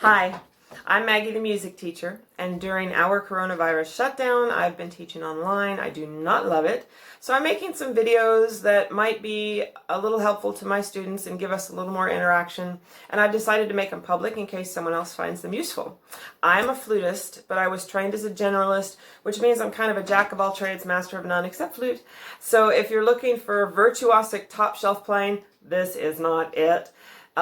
Hi, I'm Maggie the music teacher, and during our coronavirus shutdown, I've been teaching online. I do not love it, so I'm making some videos that might be a little helpful to my students and give us a little more interaction, and I've decided to make them public in case someone else finds them useful. I'm a flutist, but I was trained as a generalist, which means I'm kind of a jack of all trades, master of none except flute. So if you're looking for virtuosic top shelf playing, this is not it.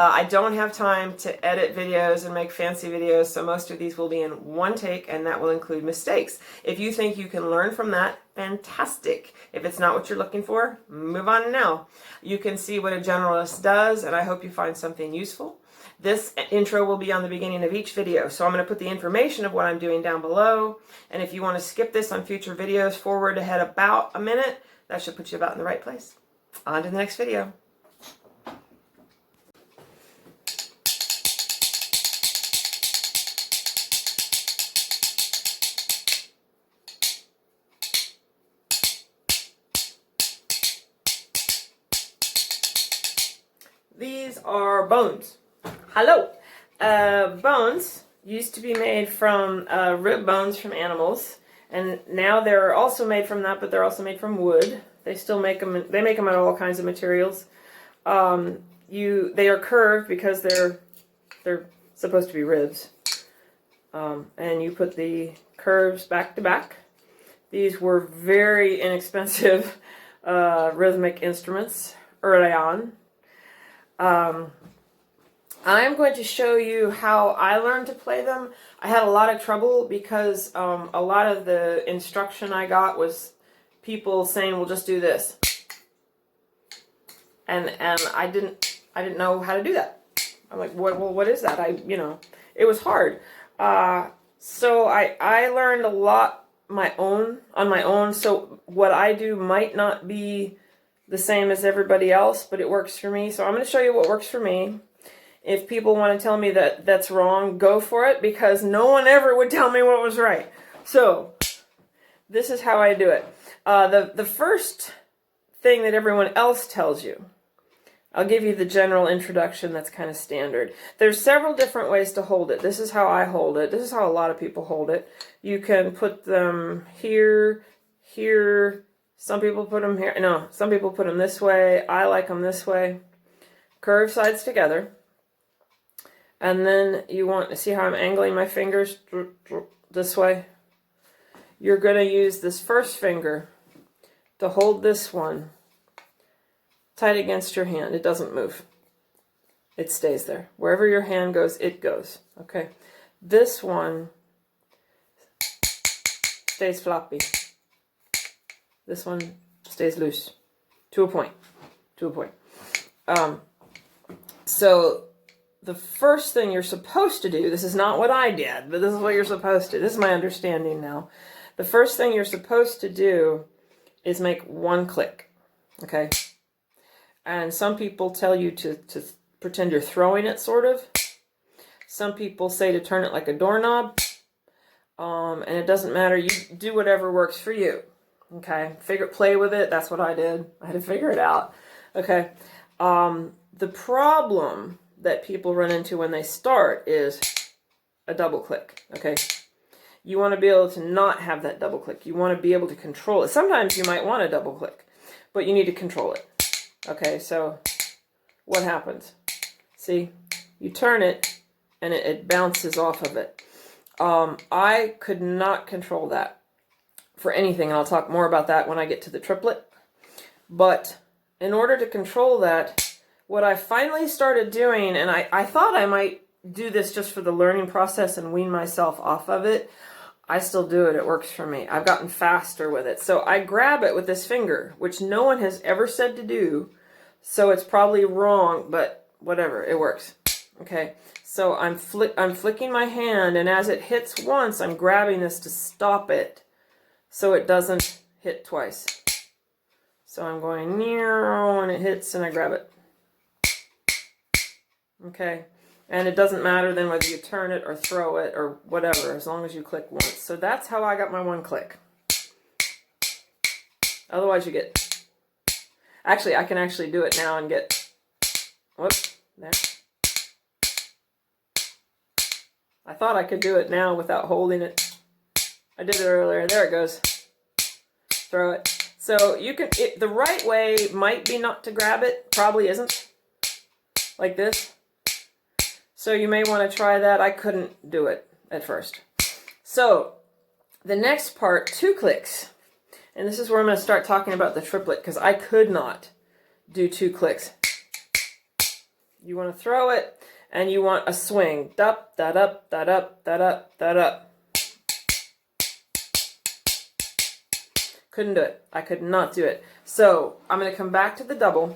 I don't have time to edit videos and make fancy videos, so most of these will be in one take, and that will include mistakes. If you think you can learn from that, fantastic. If it's not what you're looking for, move on now. You can see what a generalist does, and I hope you find something useful. This intro will be on the beginning of each video, so I'm going to put the information of what I'm doing down below, and if you want to skip this on future videos, forward ahead about a minute, that should put you about in the right place. On to the next video. These are bones. Hello. Bones used to be made from rib bones from animals, and now they're also made from that, but they're also made from wood. They still make them. They make them out of all kinds of materials. They are curved because they're supposed to be ribs, and you put the curves back to back. These were very inexpensive rhythmic instruments early on. I'm going to show you how I learned to play them. I had a lot of trouble because a lot of the instruction I got was people saying, well, just do this. And I didn't know how to do that. I'm like, what is that? It was hard. So I learned a lot on my own. So what I do might not be the same as everybody else, but it works for me. So I'm going to show you what works for me. If people want to tell me that that's wrong, go for it, because no one ever would tell me what was right. So this is how I do it. The first thing that everyone else tells you, I'll give you the general introduction that's kind of standard. There's several different ways to hold it. This is how I hold it. This is how a lot of people hold it. You can put them here, here. Some people put them here. No, some people put them this way. I like them this way. Curve sides together. And then you want to see how I'm angling my fingers this way. You're going to use this first finger to hold this one tight against your hand. It doesn't move. It stays there. Wherever your hand goes, it goes. Okay. This one stays floppy. This one stays loose. To a point. To a point. So the first thing you're supposed to do, this is not what I did, but this is what you're supposed to. This is my understanding now. The first thing you're supposed to do is make one click. Okay? And some people tell you to pretend you're throwing it, sort of. Some people say to turn it like a doorknob. And it doesn't matter. You do whatever works for you. Okay? Play with it. That's what I did. I had to figure it out. Okay? The problem that people run into when they start is a double click. Okay? You want to be able to not have that double click. You want to be able to control it. Sometimes you might want a double click, but you need to control it. Okay, so what happens? See, you turn it and it bounces off of it. I could not control that for anything, and I'll talk more about that when I get to the triplet. But in order to control that, what I finally started doing, and I thought I might do this just for the learning process and wean myself off of it. I still do it. It works for me. I've gotten faster with it. So I grab it with this finger, which no one has ever said to do. So it's probably wrong, but whatever. It works. Okay. So I'm flicking my hand, and as it hits once, I'm grabbing this to stop it so it doesn't hit twice. So I'm going near, and it hits, and I grab it. Okay, and it doesn't matter then whether you turn it or throw it or whatever, as long as you click once. So that's how I got my one click. Otherwise you get, actually I can actually do it now and get, whoops, there. I thought I could do it now without holding it. I did it earlier. There it goes. Throw it. So you can, the right way might be not to grab it. Probably isn't. Like this. So you may want to try that. I couldn't do it at first. So the next part, 2 clicks. And this is where I'm going to start talking about the triplet, because I could not do 2 clicks. You want to throw it, and you want a swing. Dup, da dup, da dup, da dup, da dup. Couldn't do it. I could not do it. So I'm going to come back to the double.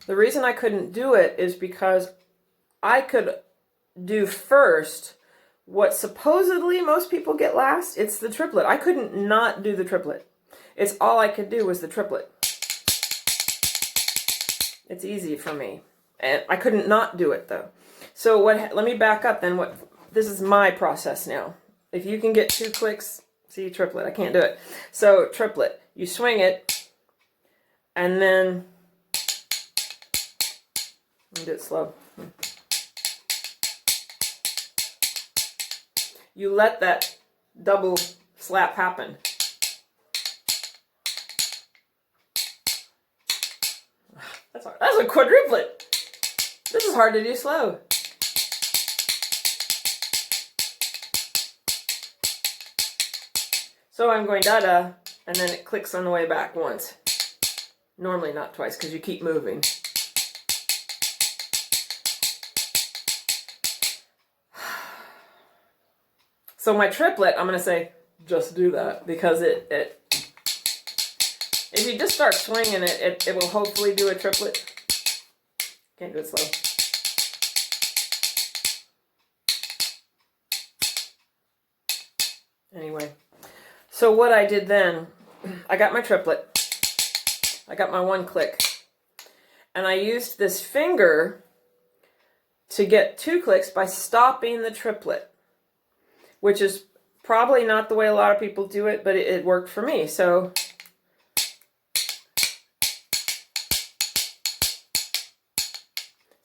The reason I couldn't do it is because I could do first what supposedly most people get last. It's the triplet. I couldn't not do the triplet. It's all I could do was the triplet. It's easy for me. And I couldn't not do it though. So let me back up then. This is my process now. If you can get 2 clicks, see, triplet, I can't do it. So triplet, you swing it, and then, let me do it slow. You let that double slap happen. That's hard. That's a quadruplet. This is hard to do slow. So I'm going da-da, and then it clicks on the way back once. Normally not twice, because you keep moving. So my triplet, I'm going to say, just do that, because if you just start swinging it, it will hopefully do a triplet. Can't do it slow. Anyway, so what I did then, I got my triplet. I got my 1 click. And I used this finger to get 2 clicks by stopping the triplet, which is probably not the way a lot of people do it, but it worked for me. So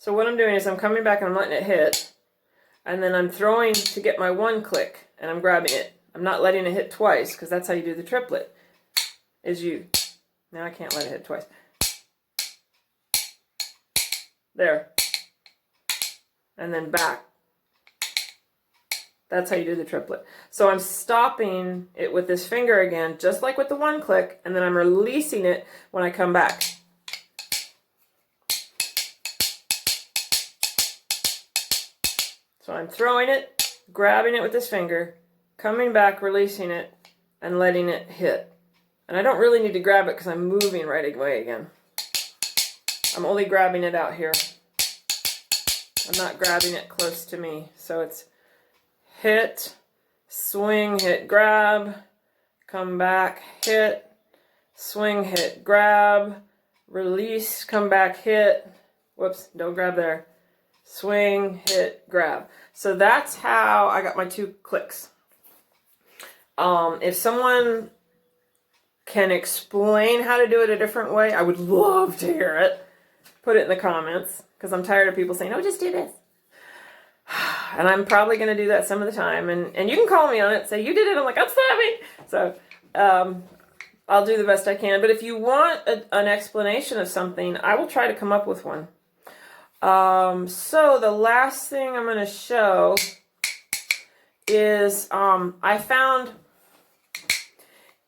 what I'm doing is I'm coming back and I'm letting it hit, and then I'm throwing to get my 1 click, and I'm grabbing it. I'm not letting it hit twice, because that's how you do the triplet. Now I can't let it hit twice. There. And then back. That's how you do the triplet. So I'm stopping it with this finger again, just like with the 1 click, and then I'm releasing it when I come back. So I'm throwing it, grabbing it with this finger, coming back, releasing it, and letting it hit. And I don't really need to grab it because I'm moving right away again. I'm only grabbing it out here. I'm not grabbing it close to me. So it's hit, swing, hit, grab, come back, hit, swing, hit, grab, release, come back, hit. Whoops, don't grab there. Swing, hit, grab. So that's how I got my 2 clicks. If someone can explain how to do it a different way, I would love to hear it. Put it in the comments, because I'm tired of people saying, oh, just do this. And I'm probably going to do that some of the time. And you can call me on it, say, you did it. I'm like, I'm sorry. So I'll do the best I can. But if you want an explanation of something, I will try to come up with one. So the last thing I'm going to show is I found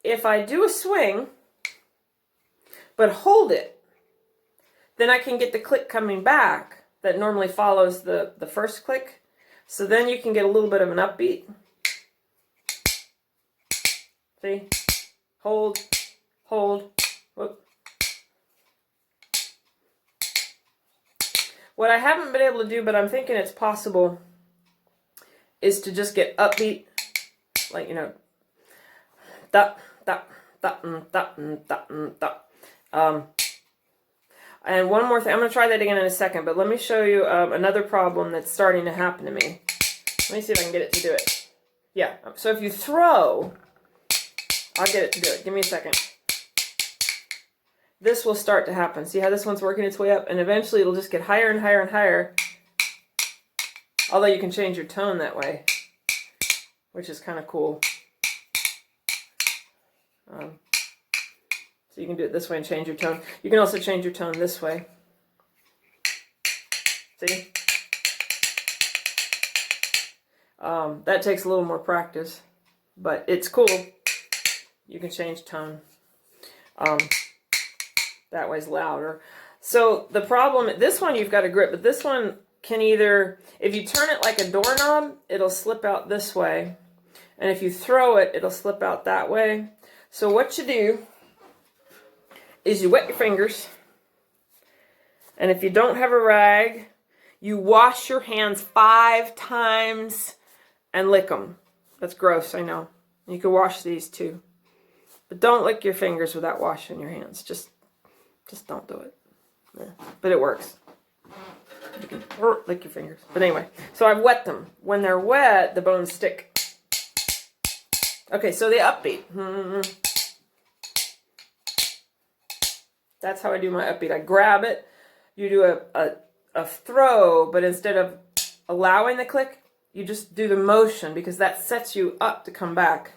if I do a swing, but hold it, then I can get the click coming back that normally follows the first click. So then you can get a little bit of an upbeat. See? Hold, hold, whoop. What I haven't been able to do, but I'm thinking it's possible, is to just get upbeat, like, you know, da, da, da, da, da, da. And one more thing, I'm going to try that again in a second, but let me show you another problem that's starting to happen to me. Let me see if I can get it to do it. Yeah, so if you throw, I'll get it to do it. Give me a second. This will start to happen. See how this one's working its way up? And eventually it'll just get higher and higher and higher. Although you can change your tone that way, which is kind of cool. So you can do it this way and change your tone. You can also change your tone this way. See? That takes a little more practice, but it's cool. You can change tone. That way's louder. So the problem, this one you've got a grip, but this one can either, if you turn it like a doorknob, it'll slip out this way. And if you throw it, it'll slip out that way. So what you do is you wet your fingers. And if you don't have a rag, you wash your hands 5 times and lick them. That's gross, I know. You can wash these too. But don't lick your fingers without washing your hands. Just don't do it. Yeah. But it works. You can lick your fingers. But anyway, so I've wet them. When they're wet, the bones stick. Okay, so the upbeat. That's how I do my upbeat. I grab it. You do a throw, but instead of allowing the click, you just do the motion because that sets you up to come back.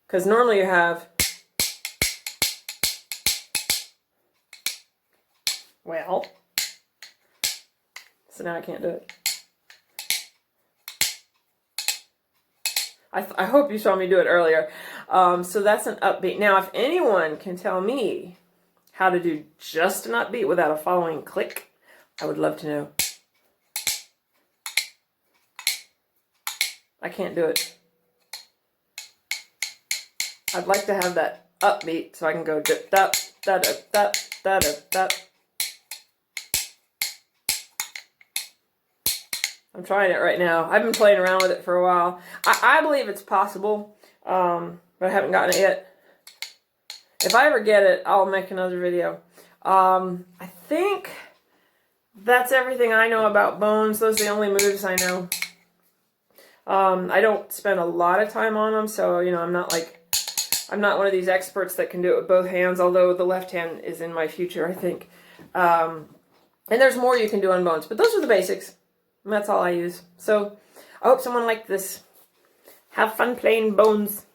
Because normally you have, well, so now I can't do it. I hope you saw me do it earlier. So that's an upbeat. Now, if anyone can tell me how to do just an upbeat without a following click, I would love to know. I can't do it. I'd like to have that upbeat so I can go dip, dap, da da da da da da. I'm trying it right now. I've been playing around with it for a while. I believe it's possible, but I haven't gotten it yet. If I ever get it, I'll make another video. I think that's everything I know about bones. Those are the only moves I know. I don't spend a lot of time on them, so you know, I'm not one of these experts that can do it with both hands, although the left hand is in my future, I think. And there's more you can do on bones, but those are the basics. And that's all I use. So I hope someone liked this. Have fun playing bones.